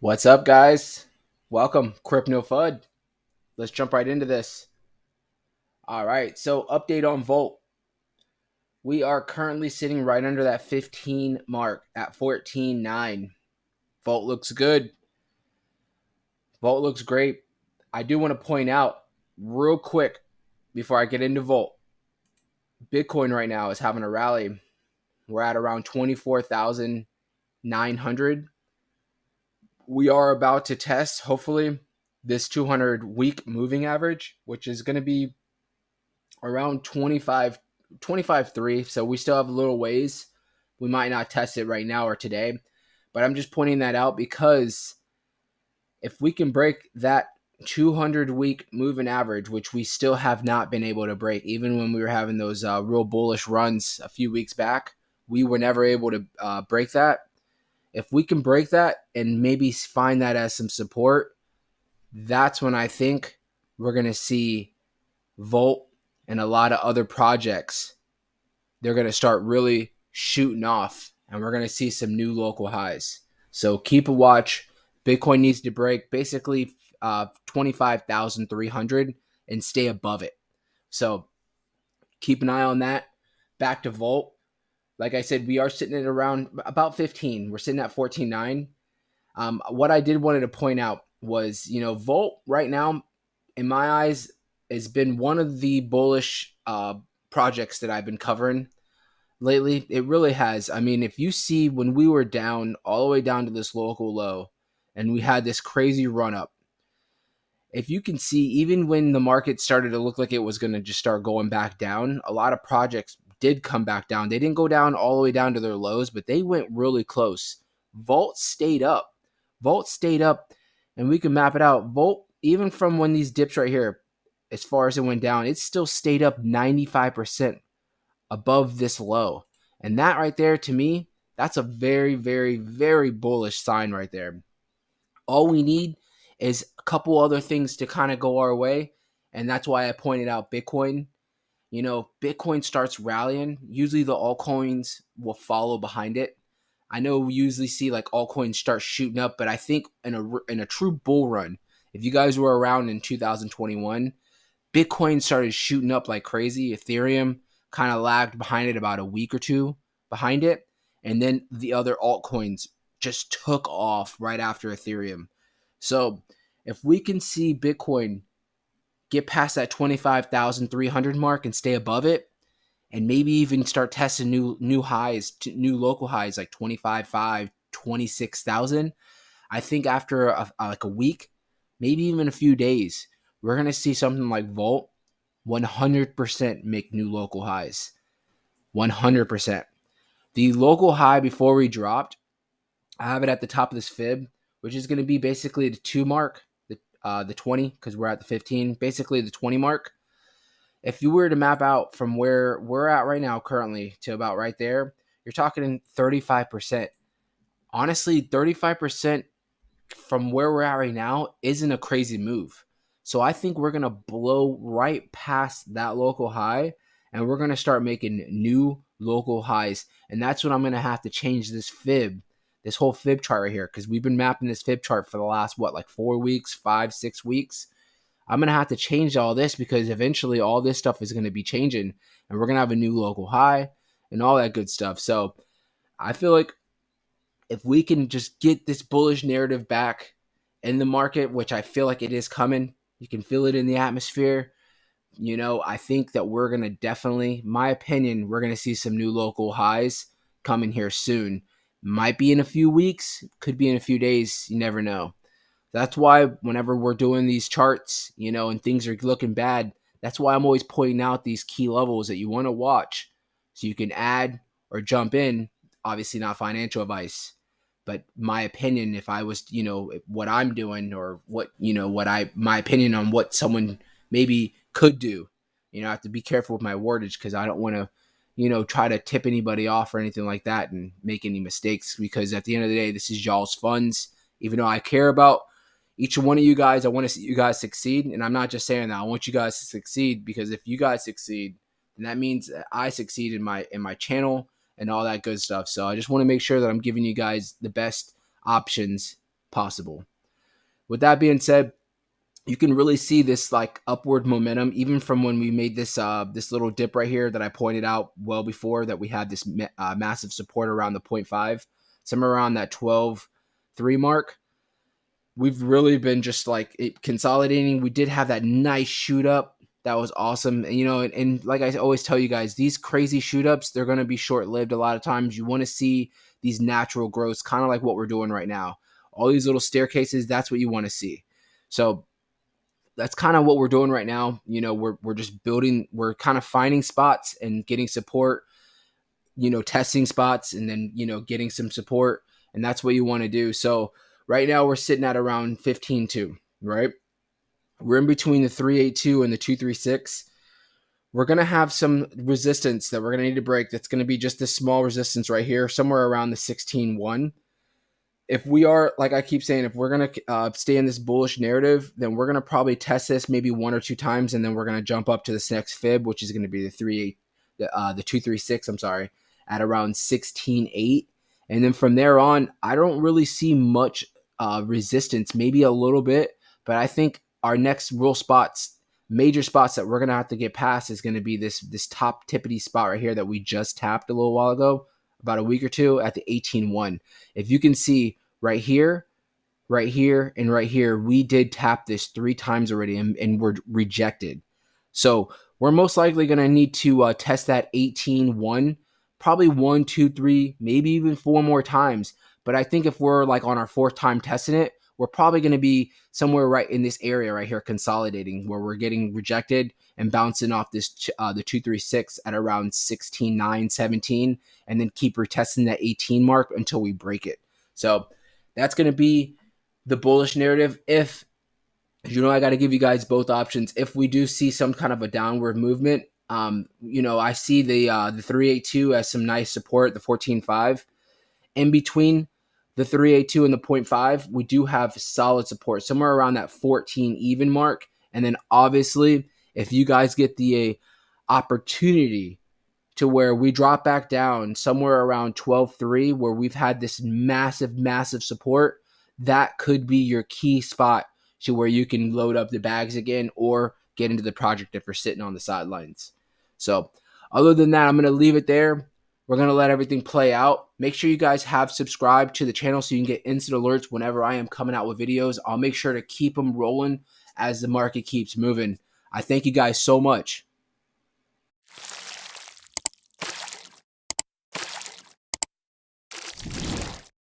What's up, guys? Welcome, Crypto FUD. Let's jump right into this. All right, so update on Volt. We are currently sitting right under that 15 mark at 14.9. Volt looks good. Volt looks great. I do want to point out real quick before I get into Volt. Bitcoin right now is having a rally. We're at around 24,900. We are about to test, hopefully, this 200-week moving average, which is going to be around 25.3. So we still have a little ways. We might not test it right now or today, but I'm just pointing that out because if we can break that 200-week moving average, which we still have not been able to break, even when we were having those real bullish runs a few weeks back, we were never able to break that. If we can break that and maybe find that as some support, that's when I think we're going to see Volt and a lot of other projects, they're going to start really shooting off and we're going to see some new local highs. So keep a watch. Bitcoin needs to break basically 25,300 and stay above it. So keep an eye on that. Back to Volt. Like I said, we are sitting at around about 15. We're sitting at 14.9. What I did wanted to point out was, Volt right now, in my eyes, has been one of the bullish projects that I've been covering lately. It really has. I mean, if you see when we were down all the way down to this local low and we had this crazy run up, if you can see, even when the market started to look like it was going to just start going back down, a lot of projects did come back down. They didn't go down all the way down to their lows, but they went really close. Volt stayed up. Volt stayed up, and we can map it out. Volt, even from when these dips right here, as far as it went down, it still stayed up 95% above this low. And that right there, to me, that's a very, very, very bullish sign right there. All we need is a couple other things to kind of go our way. And that's why I pointed out Bitcoin. Bitcoin starts rallying. Usually the altcoins will follow behind it. I know we usually see like altcoins start shooting up, but I think in a true bull run, if you guys were around in 2021, Bitcoin started shooting up like crazy. Ethereum kind of lagged behind it about a week or two behind it. And then the other altcoins just took off right after Ethereum. So if we can see Bitcoin get past that 25,300 mark and stay above it, and maybe even start testing new highs, new local highs like 25.5, 26,000, I think after like a week, maybe even a few days, we're going to see something like Volt 100% make new local highs. 100%. The local high before we dropped, I have it at the top of this fib, which is going to be basically the 2 mark, the 20, because we're at the 15, basically the 20 mark. If you were to map out from where we're at right now currently to about right there, you're talking 35%. Honestly, 35% from where we're at right now isn't a crazy move. So I think we're going to blow right past that local high and we're going to start making new local highs. And that's when I'm going to have to change this fib, this whole fib chart right here, because we've been mapping this fib chart for the last, like 4 weeks, 5, 6 weeks. I'm going to have to change all this because eventually all this stuff is going to be changing and we're going to have a new local high and all that good stuff. So I feel like if we can just get this bullish narrative back in the market, which I feel like it is coming, you can feel it in the atmosphere. I think that we're going to definitely, my opinion, we're going to see some new local highs coming here soon. Might be in a few weeks, could be in a few days. You never know. That's why whenever we're doing these charts, and things are looking bad, that's why I'm always pointing out these key levels that you want to watch so you can add or jump in. Obviously, not financial advice, but my opinion, if I was, what I'm doing or my opinion on what someone maybe could do, I have to be careful with my wordage because I don't want to, try to tip anybody off or anything like that and make any mistakes because at the end of the day, this is y'all's funds. Even though I care about each one of you guys, I want to see you guys succeed. And I'm not just saying that. I want you guys to succeed because if you guys succeed, then that means that I succeed in my channel and all that good stuff. So I just want to make sure that I'm giving you guys the best options possible. With that being said, you can really see this like upward momentum even from when we made this little dip right here that I pointed out well before, that we had this massive support around the 0.5, somewhere around that 12.3 mark. We've really been just like consolidating. We did have that nice shoot up. That was awesome. And, and like I always tell you guys, these crazy shoot ups, they're going to be short lived a lot of times. You want to see these natural growths, kind of like what we're doing right now. All these little staircases, that's what you want to see. So that's kind of what we're doing right now. We're just building, we're kind of finding spots and getting support, testing spots, and then, getting some support. And that's what you want to do. So right now we're sitting at around 15.2, right? We're in between the 382 and the 236. We're going to have some resistance that we're going to need to break. That's going to be just this small resistance right here, somewhere around the 16.1. If we are, like I keep saying, if we're going to stay in this bullish narrative, then we're going to probably test this maybe one or two times, and then we're going to jump up to this next fib, which is going to be the 236, I'm sorry, at around 16.8. And then from there on, I don't really see much resistance, maybe a little bit, but I think our next real spots, major spots that we're going to have to get past is going to be this top tippity spot right here that we just tapped a little while ago, about a week or two, at the 18.1. If you can see right here, and right here, we did tap this 3 times already and we're rejected. So we're most likely going to need to test that 18.1, probably 1, 2, 3, maybe even 4 more times. But I think if we're like on our 4th time testing it, we're probably going to be somewhere right in this area right here, consolidating, where we're getting rejected and bouncing off this the 236 at around 16.9, 17, and then keep retesting that 18 mark until we break it. So that's going to be the bullish narrative. If I got to give you guys both options. If we do see some kind of a downward movement, I see the 382 as some nice support, the 14.5. In between the 382 and the 0.5, we do have solid support somewhere around that 14 even mark. And then obviously, if you guys get the opportunity to where we drop back down somewhere around 12.3, where we've had this massive support, that could be your key spot to where you can load up the bags again or get into the project if you're sitting on the sidelines. So other than that, I'm going to leave it there. We're going to let everything play out. Make sure you guys have subscribed to the channel so you can get instant alerts whenever I am coming out with videos. I'll make sure to keep them rolling as the market keeps moving. I thank you guys so much.